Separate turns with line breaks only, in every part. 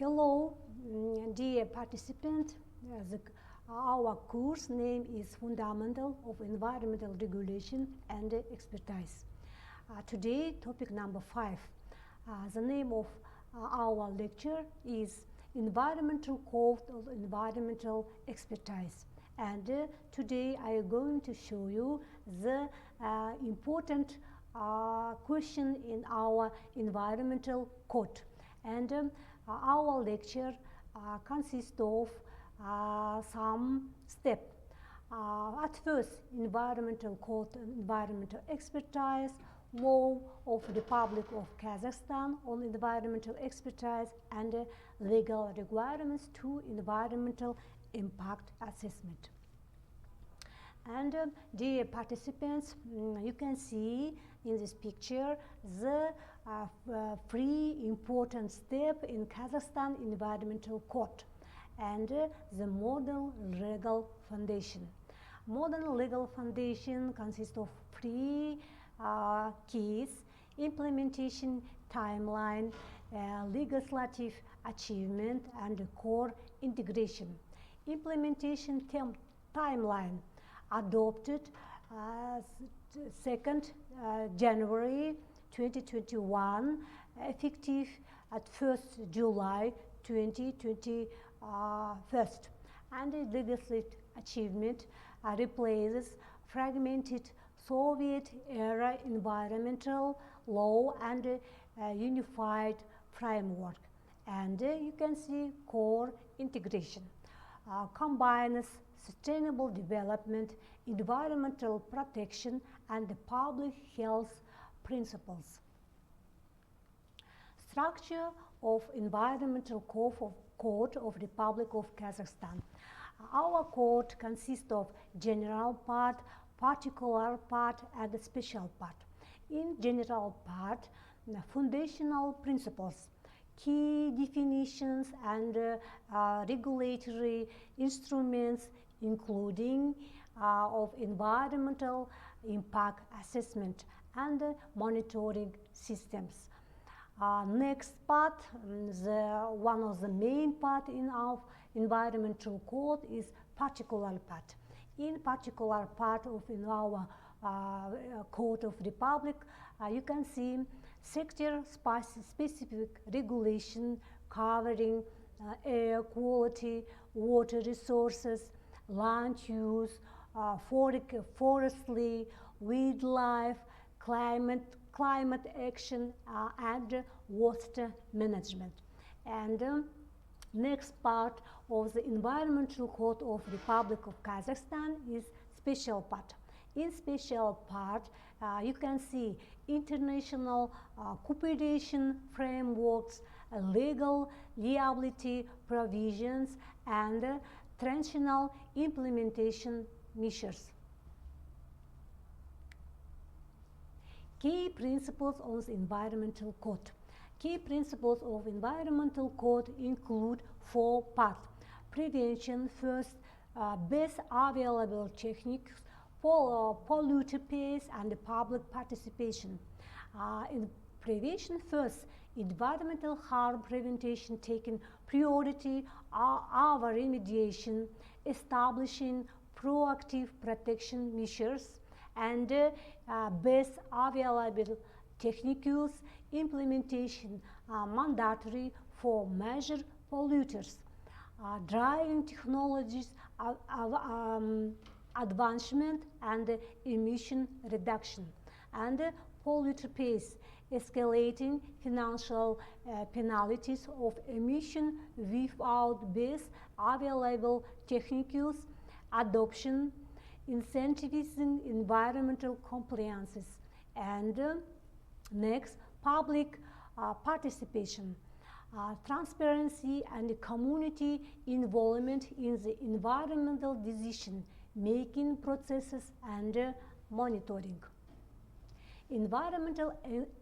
Hello, dear participant. Our course name is Fundamental of Environmental Regulation and Expertise. Today, topic number 5. The name of our lecture is Environmental Code of Environmental Expertise. And today I am going to show you the important question in our environmental code. And our lecture consists of some steps. At first, environmental code and environmental expertise, law of the Republic of Kazakhstan on environmental expertise, and legal requirements to environmental impact assessment. And dear participants, you can see in this picture the three important steps in Kazakhstan environmental code and the model legal foundation. Modern legal foundation consists of three keys: implementation timeline, legislative achievement, and core integration. Implementation timeline adopted 2nd January 2021, effective at 1st July 2021. And the legislative achievement replaces fragmented Soviet-era environmental law and unified framework. And you can see core integration. Combines sustainable development, environmental protection, and the public health principles. Structure of environmental code of Republic of Kazakhstan. Our code consists of general part, particular part, and special part. In general part, the foundational principles, key definitions, and regulatory instruments, including of environmental impact assessment and monitoring systems. Next part, one of the main part in our environmental code is particular part. In particular part of our Code of Republic, you can see sector-specific regulation covering air quality, water resources, land use, forestry, wildlife, climate action, and water management. And next part of the environmental code of Republic of Kazakhstan is special part. In special part, you can see international cooperation frameworks, legal liability provisions, and transitional implementation measures. Key principles of the environmental code. Key principles of environmental code include 4 parts. Prevention first, best available techniques, polluter pays, and public participation. In prevention first, environmental harm prevention taking priority, our remediation, establishing proactive protection measures, and best available techniques implementation mandatory for major polluters. Driving technologies advancement and emission reduction, and polluter pays, escalating financial penalties of emission without best available techniques, adoption, incentivizing environmental compliances, and next, public participation. Transparency and community involvement in the environmental decision-making processes and monitoring. Environmental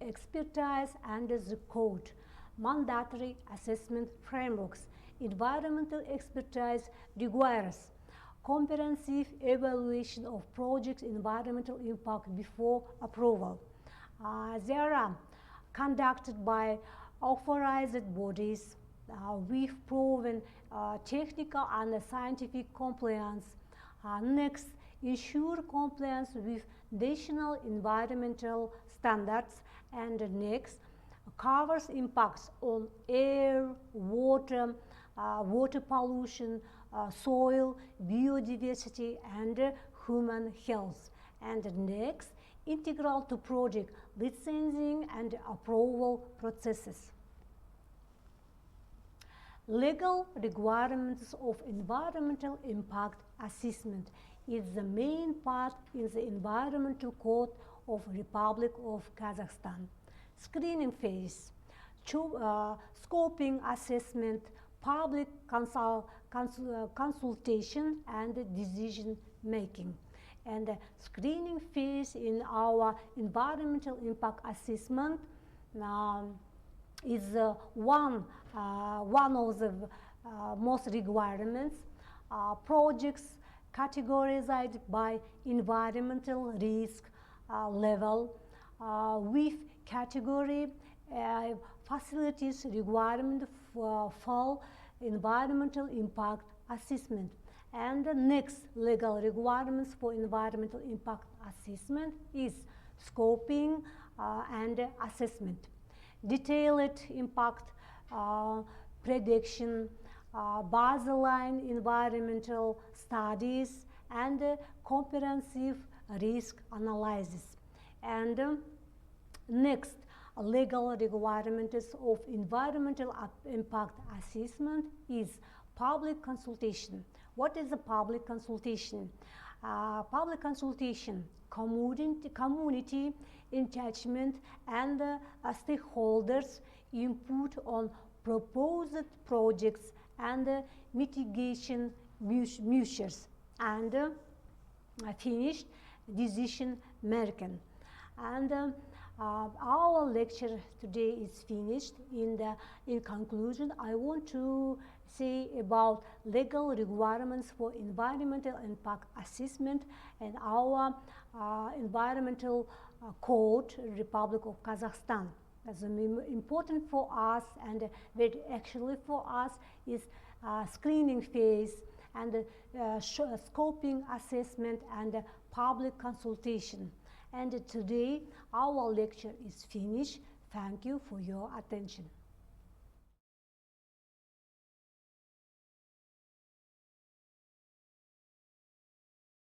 expertise under the code, mandatory assessment frameworks. Environmental expertise requires comprehensive evaluation of project environmental impact before approval. They are conducted by authorized bodies, We've proven technical and scientific compliance. Next, ensure compliance with national environmental standards. And next, covers impacts on air, water, water pollution, soil, biodiversity, and human health. And next, integral to project licensing and approval processes. Legal requirements of environmental impact assessment is the main part in the Environmental Code of Republic of Kazakhstan. Screening phase, scoping assessment, public consultation, and decision making. And the screening phase in our environmental impact assessment is one of the most requirements. Projects categorized by environmental risk level with category facilities requirement for environmental impact assessment. And the next legal requirements for environmental impact assessment is scoping and assessment, detailed impact prediction, baseline environmental studies, and comprehensive risk analysis. And next legal requirements of environmental impact assessment is public consultation. What is a public consultation? Public consultation, community engagement, and stakeholders' input on proposed projects and mitigation measures, and finished decision making. And our lecture today is finished. In conclusion, I want to say about legal requirements for environmental impact assessment and our environmental code, Republic of Kazakhstan. That's important for us, and very actually for us is screening phase, and scoping assessment, and public consultation. And today our lecture is finished. Thank you for your attention.